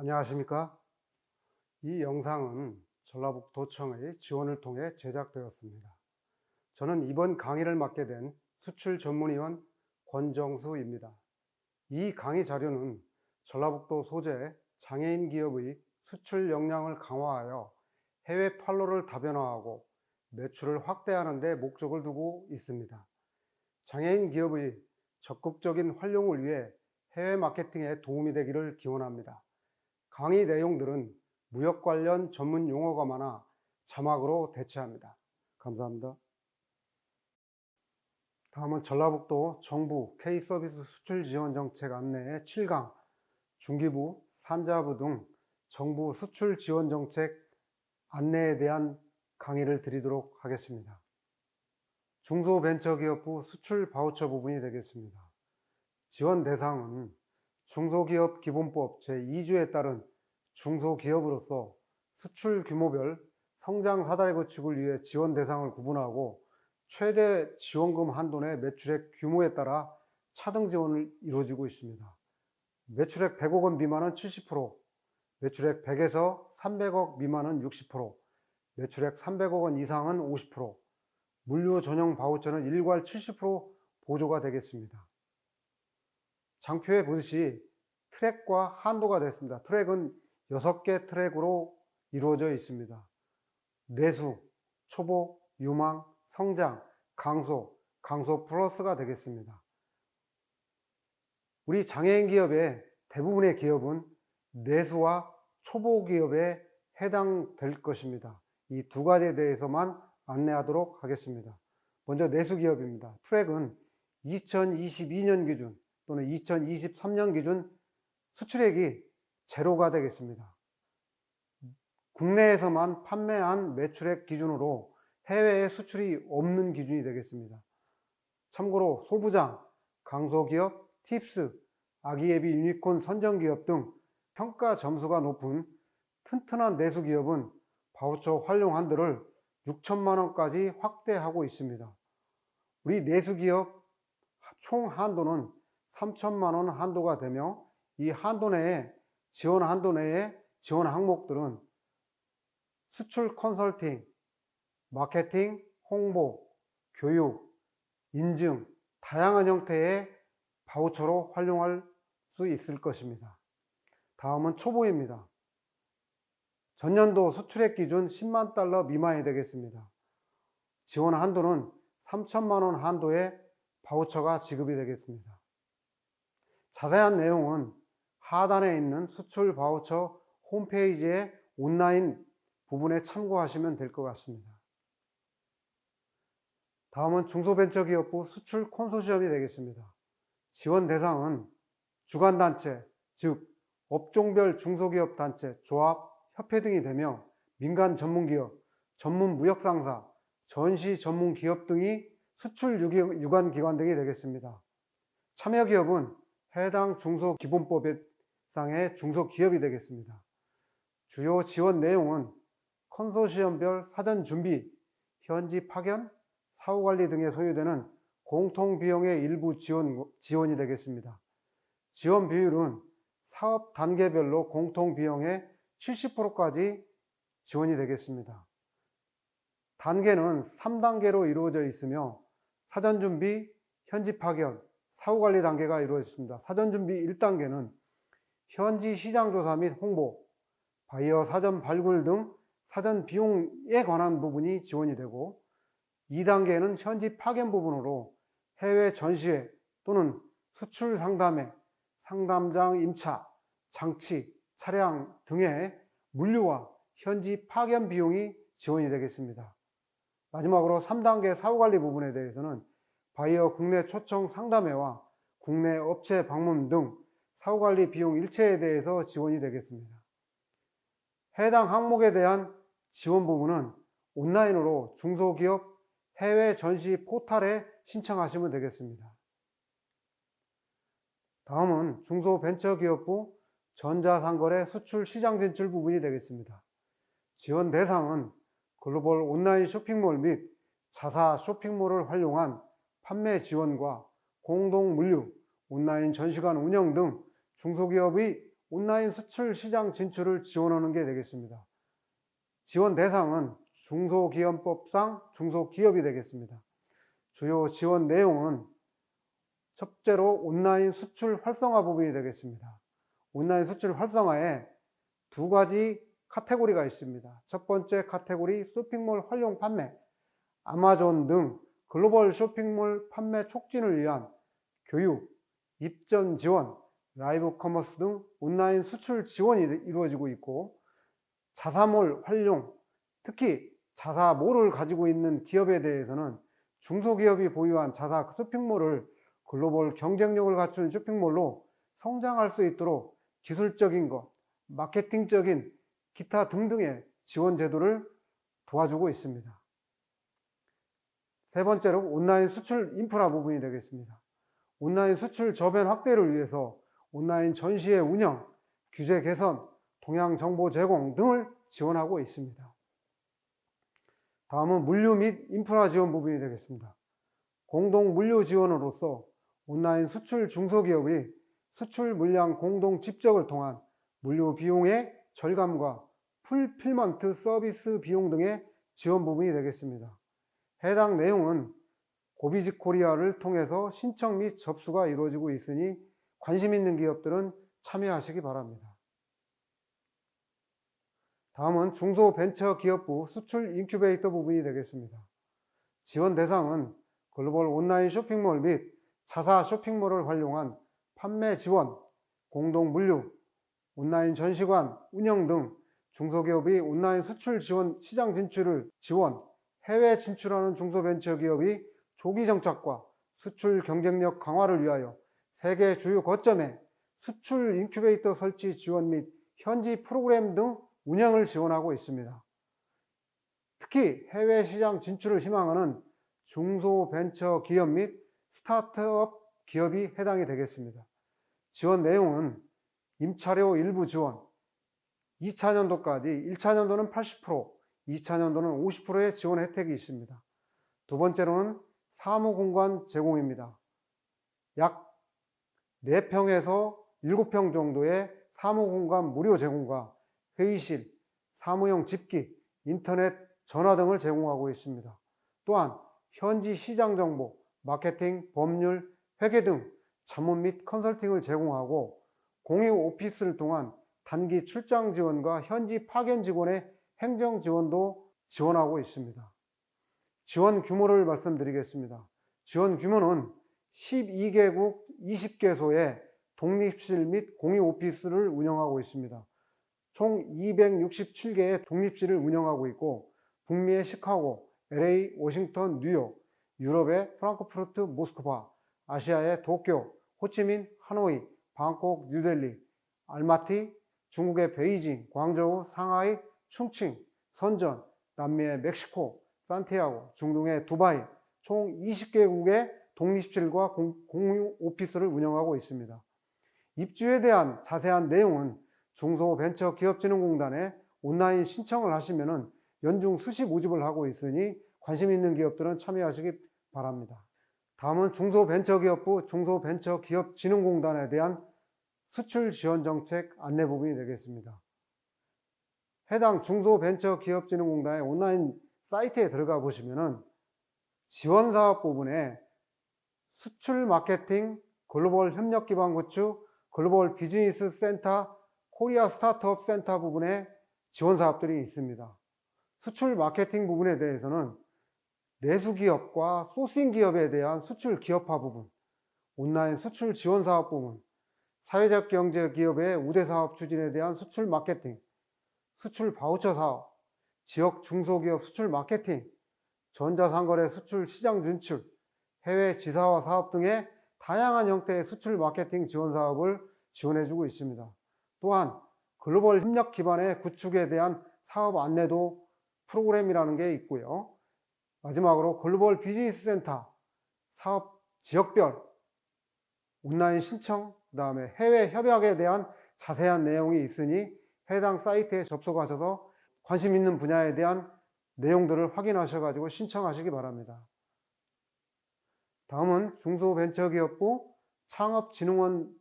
안녕하십니까? 이 영상은 전라북도청의 지원을 통해 제작되었습니다. 저는 이번 강의를 맡게 된 수출 전문위원 권정수입니다. 이 강의 자료는 전라북도 소재 장애인 기업의 수출 역량을 강화하여 해외 판로를 다변화하고 매출을 확대하는 데 목적을 두고 있습니다. 장애인 기업의 적극적인 활용을 위해 해외 마케팅에 도움이 되기를 기원합니다. 강의 내용들은 무역 관련 전문 용어가 많아 자막으로 대체합니다. 감사합니다. 다음은 전라북도 정부 K서비스 수출 지원 정책 안내의 7강, 중기부, 산자부 등 정부 수출 지원 정책 안내에 대한 강의를 드리도록 하겠습니다. 중소벤처기업부 수출 바우처 부분이 되겠습니다. 지원 대상은 중소기업 기본법 제2조에 따른 중소기업으로서 수출 규모별 성장 사다리 구축을 위해 지원 대상을 구분하고 최대 지원금 한도 내 매출액 규모에 따라 차등 지원을 이루어지고 있습니다. 매출액 100억 원 미만은 70%, 매출액 100에서 300억 미만은 60%, 매출액 300억 원 이상은 50%, 물류 전용 바우처는 일괄 70% 보조가 되겠습니다. 장표에 보듯이 트랙과 한도가 됐습니다. 트랙은 6개 트랙으로 이루어져 있습니다. 내수, 초보, 유망, 성장, 강소, 강소 플러스가 되겠습니다. 우리 장애인 기업의 대부분의 기업은 내수와 초보 기업에 해당될 것입니다. 이 두 가지에 대해서만 안내하도록 하겠습니다. 먼저 내수 기업입니다. 트랙은 2022년 기준 또는 2023년 기준 수출액이 제로가 되겠습니다. 국내에서만 판매한 매출액 기준으로 해외에 수출이 없는 기준이 되겠습니다. 참고로 소부장, 강소기업, 팁스, 아기예비 유니콘 선정기업 등 평가 점수가 높은 튼튼한 내수기업은 바우처 활용 한도를 6천만 원까지 확대하고 있습니다. 우리 내수기업 총 한도는 3천만 원 한도가 되며 이 한도 내에 지원 항목들은 수출 컨설팅, 마케팅, 홍보, 교육, 인증, 다양한 형태의 바우처로 활용할 수 있을 것입니다. 다음은 초보입니다. 전년도 수출액 기준 10만 달러 미만이 되겠습니다. 지원 한도는 3천만 원 한도의 바우처가 지급이 되겠습니다. 자세한 내용은 하단에 있는 수출 바우처 홈페이지의 온라인 부분에 참고하시면 될 것 같습니다. 다음은 중소벤처기업부 수출 콘소시엄이 되겠습니다. 지원 대상은 주관단체, 즉 업종별 중소기업 단체, 조합, 협회 등이 되며 민간 전문기업, 전문 무역상사, 전시 전문기업 등이 수출 유관기관 등이 되겠습니다. 참여기업은 해당 중소기본법상의 중소기업이 되겠습니다. 주요 지원 내용은 컨소시엄별 사전준비, 현지 파견, 사후관리 등에 소요되는 공통비용의 일부 지원이 되겠습니다. 지원 비율은 사업 단계별로 공통비용의 70%까지 지원이 되겠습니다. 단계는 3단계로 이루어져 있으며 사전준비, 현지 파견, 사후관리 단계가 이루어졌습니다. 사전준비 1단계는 현지 시장조사 및 홍보, 바이어 사전 발굴 등 사전 비용에 관한 부분이 지원이 되고 2단계는 현지 파견 부분으로 해외 전시회 또는 수출 상담회, 상담장 임차, 장치, 차량 등의 물류와 현지 파견 비용이 지원이 되겠습니다. 마지막으로 3단계 사후관리 부분에 대해서는 바이어 국내 초청 상담회와 국내 업체 방문 등 사후관리 비용 일체에 대해서 지원이 되겠습니다. 해당 항목에 대한 지원 부분은 온라인으로 중소기업 해외 전시 포털에 신청하시면 되겠습니다. 다음은 중소벤처기업부 전자상거래 수출 시장 진출 부분이 되겠습니다. 지원 대상은 글로벌 온라인 쇼핑몰 및 자사 쇼핑몰을 활용한 판매 지원과 공동 물류, 온라인 전시관 운영 등 중소기업의 온라인 수출 시장 진출을 지원하는 게 되겠습니다. 지원 대상은 중소기업법상 중소기업이 되겠습니다. 주요 지원 내용은 첫째로 온라인 수출 활성화 부분이 되겠습니다. 온라인 수출 활성화에 두 가지 카테고리가 있습니다. 첫 번째 카테고리 쇼핑몰 활용 판매, 아마존 등 글로벌 쇼핑몰 판매 촉진을 위한 교육, 입점 지원, 라이브 커머스 등 온라인 수출 지원이 이루어지고 있고, 자사몰 활용, 특히 자사몰을 가지고 있는 기업에 대해서는 중소기업이 보유한 자사 쇼핑몰을 글로벌 경쟁력을 갖춘 쇼핑몰로 성장할 수 있도록 기술적인 것, 마케팅적인 기타 등등의 지원 제도를 도와주고 있습니다. 세 번째로 온라인 수출 인프라 부분이 되겠습니다. 온라인 수출 저변 확대를 위해서 온라인 전시회 운영, 규제 개선, 동향 정보 제공 등을 지원하고 있습니다. 다음은 물류 및 인프라 지원 부분이 되겠습니다. 공동 물류 지원으로서 온라인 수출 중소기업의 수출 물량 공동 집적을 통한 물류 비용의 절감과 풀필먼트 서비스 비용 등의 지원 부분이 되겠습니다. 해당 내용은 고비직 코리아를 통해서 신청 및 접수가 이루어지고 있으니 관심 있는 기업들은 참여하시기 바랍니다. 다음은 중소벤처기업부 수출 인큐베이터 부분이 되겠습니다. 지원 대상은 글로벌 온라인 쇼핑몰 및 자사 쇼핑몰을 활용한 판매 지원, 공동 물류, 온라인 전시관 운영 등 중소기업이 온라인 수출 지원, 시장 진출을 지원, 해외 진출하는 중소벤처기업이 조기 정착과 수출 경쟁력 강화를 위하여 세계 주요 거점에 수출 인큐베이터 설치 지원 및 현지 프로그램 등 운영을 지원하고 있습니다. 특히 해외 시장 진출을 희망하는 중소벤처기업 및 스타트업 기업이 해당이 되겠습니다. 지원 내용은 임차료 일부 지원, 2차년도까지 1차년도는 80%, 2차년도는 50%의 지원 혜택이 있습니다. 두 번째로는 사무공간 제공입니다. 약 4평에서 7평 정도의 사무공간 무료 제공과 회의실, 사무용 집기, 인터넷, 전화 등을 제공하고 있습니다. 또한 현지 시장 정보, 마케팅, 법률, 회계 등 자문 및 컨설팅을 제공하고 공유 오피스를 통한 단기 출장 지원과 현지 파견 직원의 행정 지원도 지원하고 있습니다. 지원 규모를 말씀드리겠습니다. 지원 규모는 12개국 20개소의 독립실 및 공유 오피스를 운영하고 있습니다. 총 267개의 독립실을 운영하고 있고, 북미의 시카고, LA, 워싱턴, 뉴욕, 유럽의 프랑크푸르트, 모스크바, 아시아의 도쿄, 호치민, 하노이, 방콕, 뉴델리, 알마티, 중국의 베이징, 광저우, 상하이, 충칭, 선전, 남미의 멕시코, 산티아고, 중동의 두바이, 총 20개국의 독립실과 공유 오피스를 운영하고 있습니다. 입주에 대한 자세한 내용은 중소벤처기업진흥공단에 온라인 신청을 하시면 연중 수시 모집을 하고 있으니 관심 있는 기업들은 참여하시기 바랍니다. 다음은 중소벤처기업부 중소벤처기업진흥공단에 대한 수출 지원 정책 안내 부분이 되겠습니다. 해당 중소벤처기업진흥공단의 온라인 사이트에 들어가 보시면 지원 사업 부분에 수출 마케팅, 글로벌 협력 기반 구축, 글로벌 비즈니스 센터, 코리아 스타트업 센터 부분에 지원 사업들이 있습니다. 수출 마케팅 부분에 대해서는 내수기업과 소싱 기업에 대한 수출 기업화 부분, 온라인 수출 지원 사업 부분, 사회적 경제 기업의 우대 사업 추진에 대한 수출 마케팅, 수출 바우처 사업, 지역 중소기업 수출 마케팅, 전자상거래 수출 시장 진출, 해외 지사화 사업 등의 다양한 형태의 수출 마케팅 지원 사업을 지원해주고 있습니다. 또한 글로벌 협력 기반의 구축에 대한 사업 안내도 프로그램이라는 게 있고요. 마지막으로 글로벌 비즈니스 센터, 사업 지역별, 온라인 신청, 그 다음에 해외 협약에 대한 자세한 내용이 있으니 해당 사이트에 접속하셔서 관심 있는 분야에 대한 내용들을 확인하셔가지고 신청하시기 바랍니다. 다음은 중소벤처기업부 창업진흥원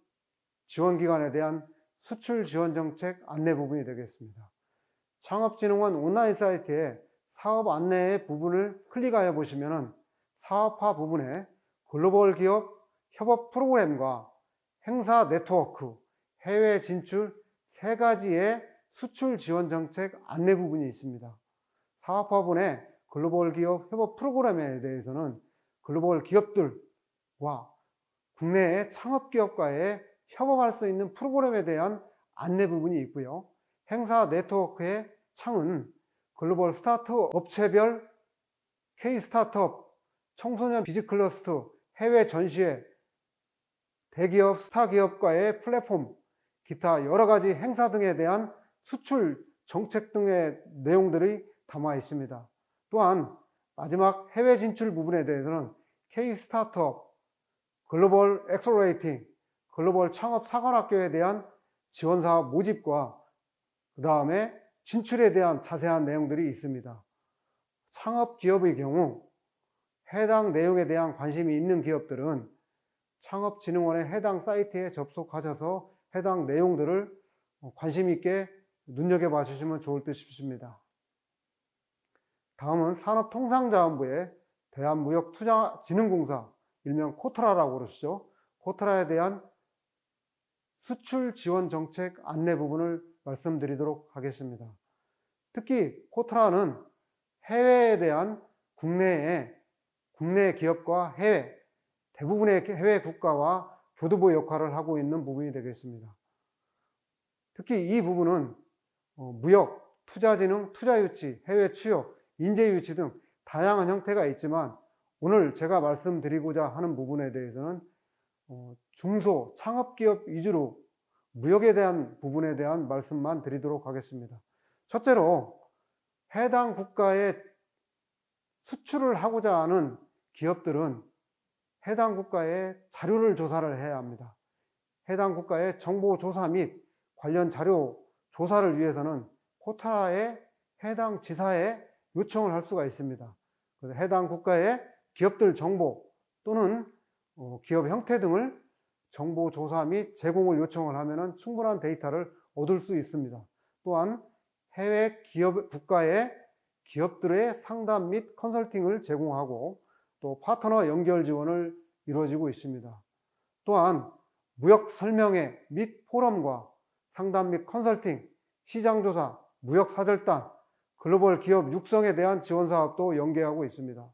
지원기관에 대한 수출 지원 정책 안내 부분이 되겠습니다. 창업진흥원 온라인 사이트에 사업 안내의 부분을 클릭하여 보시면 사업화 부분에 글로벌 기업 협업 프로그램과 행사 네트워크, 해외 진출 세 가지의 수출 지원 정책 안내 부분이 있습니다. 사업화분의 글로벌 기업 협업 프로그램에 대해서는 글로벌 기업들과 국내의 창업 기업과의 협업할 수 있는 프로그램에 대한 안내 부분이 있고요. 행사 네트워크의 창은 글로벌 스타트업 업체별 K 스타트업, 청소년 비즈클러스터, 해외 전시회, 대기업, 스타 기업과의 플랫폼, 기타 여러 가지 행사 등에 대한 수출 정책 등의 내용들이 담아 있습니다. 또한 마지막 해외 진출 부분에 대해서는 K 스타트업, 글로벌 엑셀러레이팅, 글로벌 창업 사관학교에 대한 지원 사업 모집과 그 다음에 진출에 대한 자세한 내용들이 있습니다. 창업 기업의 경우 해당 내용에 대한 관심이 있는 기업들은 창업진흥원의 해당 사이트에 접속하셔서 해당 내용들을 관심 있게 눈여겨봐 주시면 좋을 듯 싶습니다. 다음은 산업통상자원부의 대한무역투자진흥공사, 일명 코트라라고 그러시죠. 코트라에 대한 수출 지원 정책 안내 부분을 말씀드리도록 하겠습니다. 특히 코트라는 해외에 대한 국내 기업과 대부분의 해외 국가와 교두보 역할을 하고 있는 부분이 되겠습니다. 특히 이 부분은 무역, 투자진흥, 투자유치, 해외 취업, 인재유치 등 다양한 형태가 있지만 오늘 제가 말씀드리고자 하는 부분에 대해서는 중소, 창업기업 위주로 무역에 대한 부분에 대한 말씀만 드리도록 하겠습니다. 첫째로 해당 국가에 수출을 하고자 하는 기업들은 해당 국가의 자료를 조사를 해야 합니다. 해당 국가의 정보 조사 및 관련 자료 조사를 위해서는 코트라의 해당 지사에 요청을 할 수가 있습니다. 그래서 해당 국가의 기업들 정보 또는 기업 형태 등을 정보 조사 및 제공을 요청을 하면 충분한 데이터를 얻을 수 있습니다. 또한 해외 국가의 기업들의 상담 및 컨설팅을 제공하고 또 파트너 연결 지원을 이루어지고 있습니다. 또한 무역 설명회 및 포럼과 상담 및 컨설팅, 시장조사, 무역 사절단, 글로벌 기업 육성에 대한 지원 사업도 연계하고 있습니다.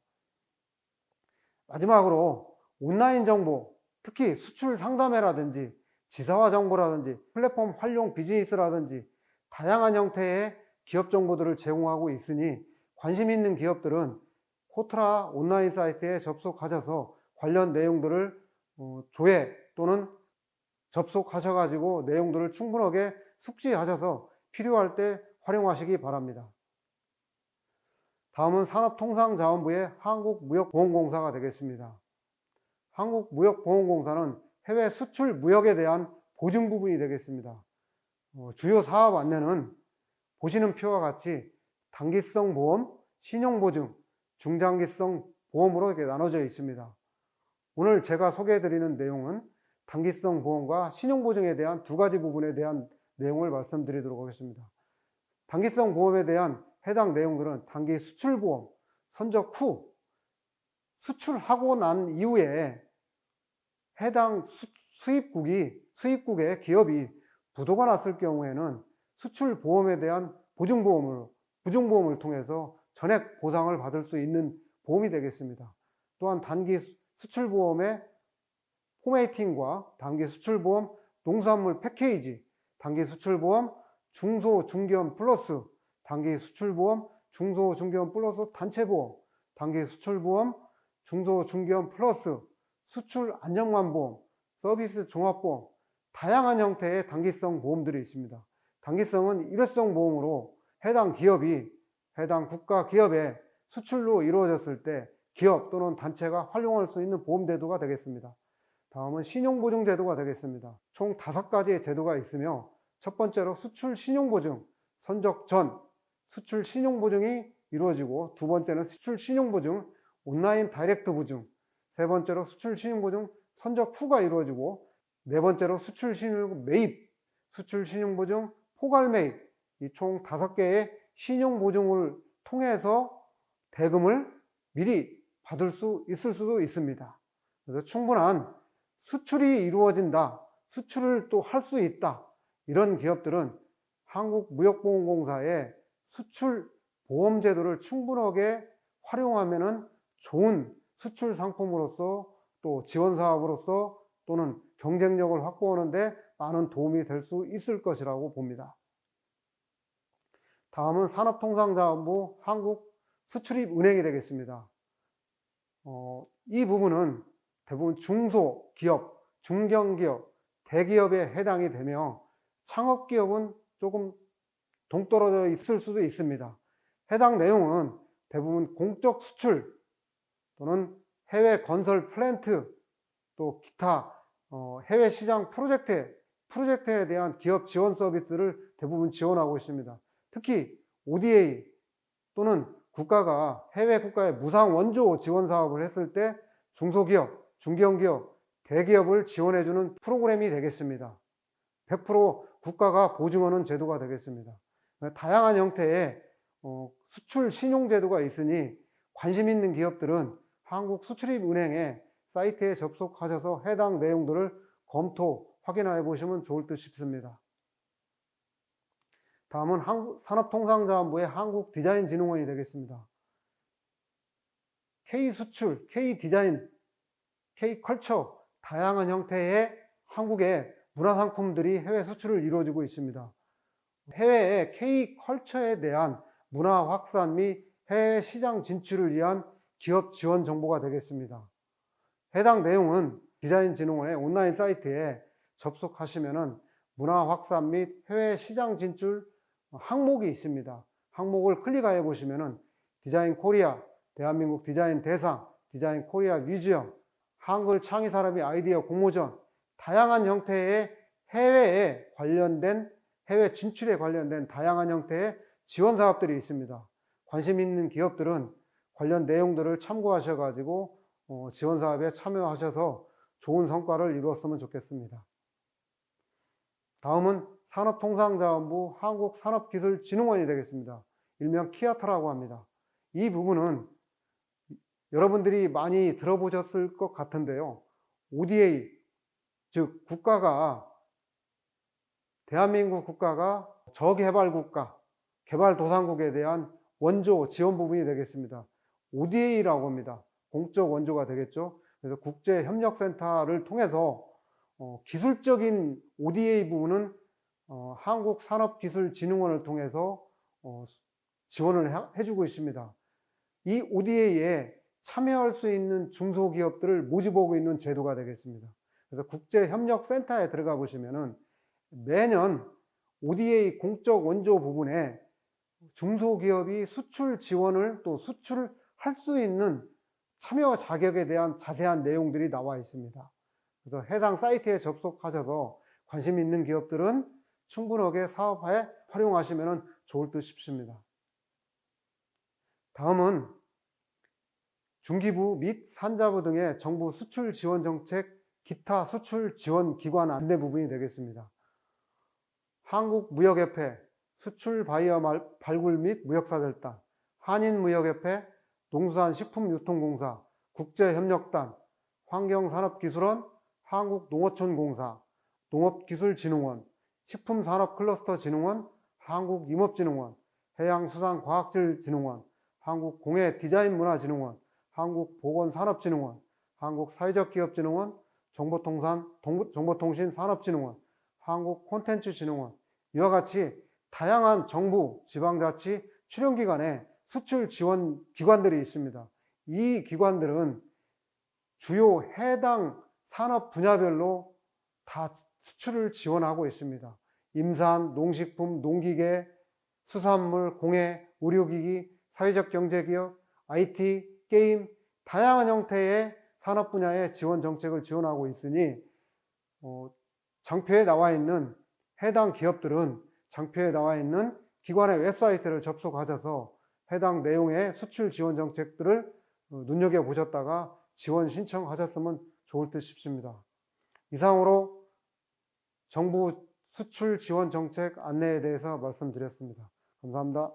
마지막으로 온라인 정보, 특히 수출 상담회라든지 지사화 정보라든지 플랫폼 활용 비즈니스라든지 다양한 형태의 기업 정보들을 제공하고 있으니 관심 있는 기업들은 코트라 온라인 사이트에 접속하셔서 관련 내용들을 조회 또는 접속하셔가지고 내용들을 충분하게 숙지하셔서 필요할 때 활용하시기 바랍니다. 다음은 산업통상자원부의 한국무역보험공사가 되겠습니다. 한국무역보험공사는 해외 수출 무역에 대한 보증 부분이 되겠습니다. 주요 사업 안내는 보시는 표와 같이 단기성 보험, 신용보증, 중장기성 보험으로 이렇게 나눠져 있습니다. 오늘 제가 소개해드리는 내용은 단기성 보험과 신용보증에 대한 두 가지 부분에 대한 내용을 말씀드리도록 하겠습니다. 단기성 보험에 대한 해당 내용들은 단기 수출보험, 선적 후 수출하고 난 이후에 해당 수입국의 기업이 부도가 났을 경우에는 수출보험에 대한 보증보험을 통해서 전액 보상을 받을 수 있는 보험이 되겠습니다. 또한 단기 수출보험의 포메이팅과 단기 수출보험 농산물 패키지, 단기 수출보험 중소 중견 플러스, 단기 수출보험 중소 중견 플러스 단체보험, 단기 수출보험 중소 중견 플러스 수출 안전관보험, 서비스 종합보험, 다양한 형태의 단기성 보험들이 있습니다. 단기성은 일회성 보험으로 해당 기업이 해당 국가 기업의 수출로 이루어졌을 때 기업 또는 단체가 활용할 수 있는 보험제도가 되겠습니다. 다음은 신용보증제도가 되겠습니다. 총 5가지의 제도가 있으며 첫 번째로 수출 신용보증, 선적 전 수출 신용보증이 이루어지고 두 번째는 수출 신용보증, 온라인 다이렉트 보증, 세 번째로 수출 신용보증, 선적 후가 이루어지고 네 번째로 수출 신용 매입, 수출 신용보증, 포괄매입, 이 총 5개의 신용보증을 통해서 대금을 미리 받을 수 있을 수도 있습니다. 그래서 충분한 수출이 이루어진다, 수출을 또 할 수 있다, 이런 기업들은 한국무역보험공사의 수출보험제도를 충분하게 활용하면 좋은 수출 상품으로서 또 지원사업으로서 또는 경쟁력을 확보하는 데 많은 도움이 될 수 있을 것이라고 봅니다. 다음은 산업통상자원부 한국수출입은행이 되겠습니다. 이 부분은 대부분 중소기업, 중견기업, 대기업에 해당이 되며 창업기업은 조금 동떨어져 있을 수도 있습니다. 해당 내용은 대부분 공적 수출 또는 해외 건설 플랜트 또 기타 해외 시장 프로젝트에 대한 기업 지원 서비스를 대부분 지원하고 있습니다. 특히 ODA 또는 국가가 해외 국가의 무상 원조 지원 사업을 했을 때 중소기업, 중견기업, 대기업을 지원해주는 프로그램이 되겠습니다. 100% 국가가 보증하는 제도가 되겠습니다. 다양한 형태의 수출 신용제도가 있으니 관심 있는 기업들은 한국수출입은행의 사이트에 접속하셔서 해당 내용들을 검토, 확인해 보시면 좋을 듯 싶습니다. 다음은 산업통상자원부의 한국디자인진흥원이 되겠습니다. K수출, K디자인, K컬처, 다양한 형태의 한국의 문화상품들이 해외 수출을 이루어지고 있습니다. 해외의 K컬처에 대한 문화 확산 및 해외 시장 진출을 위한 기업 지원 정보가 되겠습니다. 해당 내용은 디자인진흥원의 온라인 사이트에 접속하시면 문화 확산 및 해외 시장 진출 항목이 있습니다. 항목을 클릭하여 보시면 디자인 코리아, 대한민국 디자인 대상, 디자인 코리아 뮤지엄, 한글 창의사람의 아이디어 공모전, 다양한 형태의 해외에 관련된, 해외 진출에 관련된 다양한 형태의 지원 사업들이 있습니다. 관심 있는 기업들은 관련 내용들을 참고하셔가지고 지원 사업에 참여하셔서 좋은 성과를 이루었으면 좋겠습니다. 다음은 산업통상자원부 한국산업기술진흥원이 되겠습니다. 일명 키아타라고 합니다. 이 부분은 여러분들이 많이 들어보셨을 것 같은데요. ODA, 즉 대한민국 국가가 저개발국가, 개발도상국에 대한 원조 지원 부분이 되겠습니다. ODA라고 합니다. 공적 원조가 되겠죠. 그래서 국제협력센터를 통해서 기술적인 ODA 부분은 한국산업기술진흥원을 통해서 지원을 해주고 있습니다. 이 ODA에 참여할 수 있는 중소기업들을 모집하고 있는 제도가 되겠습니다. 그래서 국제협력센터에 들어가 보시면은 매년 ODA 공적 원조 부분에 중소기업이 수출 지원을 또 수출할 수 있는 참여 자격에 대한 자세한 내용들이 나와 있습니다. 그래서 해당 사이트에 접속하셔서 관심 있는 기업들은 충분하게 사업화에 활용하시면 좋을 듯 싶습니다. 다음은 중기부 및 산자부 등의 정부 수출 지원 정책, 기타 수출 지원 기관 안내 부분이 되겠습니다. 한국무역협회, 수출바이어 발굴 및 무역사절단, 한인무역협회, 농수산식품유통공사, 국제협력단, 환경산업기술원, 한국농어촌공사, 농업기술진흥원, 식품산업클러스터진흥원, 한국임업진흥원, 해양수산과학질진흥원, 한국공예디자인문화진흥원, 한국보건산업진흥원, 한국사회적기업진흥원, 정보통신산업진흥원, 한국콘텐츠진흥원, 이와 같이 다양한 정부, 지방자치, 출연기관의 수출 지원 기관들이 있습니다. 이 기관들은 주요 해당 산업 분야별로 다 수출을 지원하고 있습니다. 임산, 농식품, 농기계, 수산물, 공예, 의료기기, 사회적 경제기업, IT, 게임, 다양한 형태의 산업 분야의 지원 정책을 지원하고 있으니 장표에 나와 있는 해당 기업들은 장표에 나와 있는 기관의 웹사이트를 접속하셔서 해당 내용의 수출 지원 정책들을 눈여겨보셨다가 지원 신청하셨으면 좋을 듯 싶습니다. 이상으로 정부 수출 지원 정책 안내에 대해서 말씀드렸습니다. 감사합니다.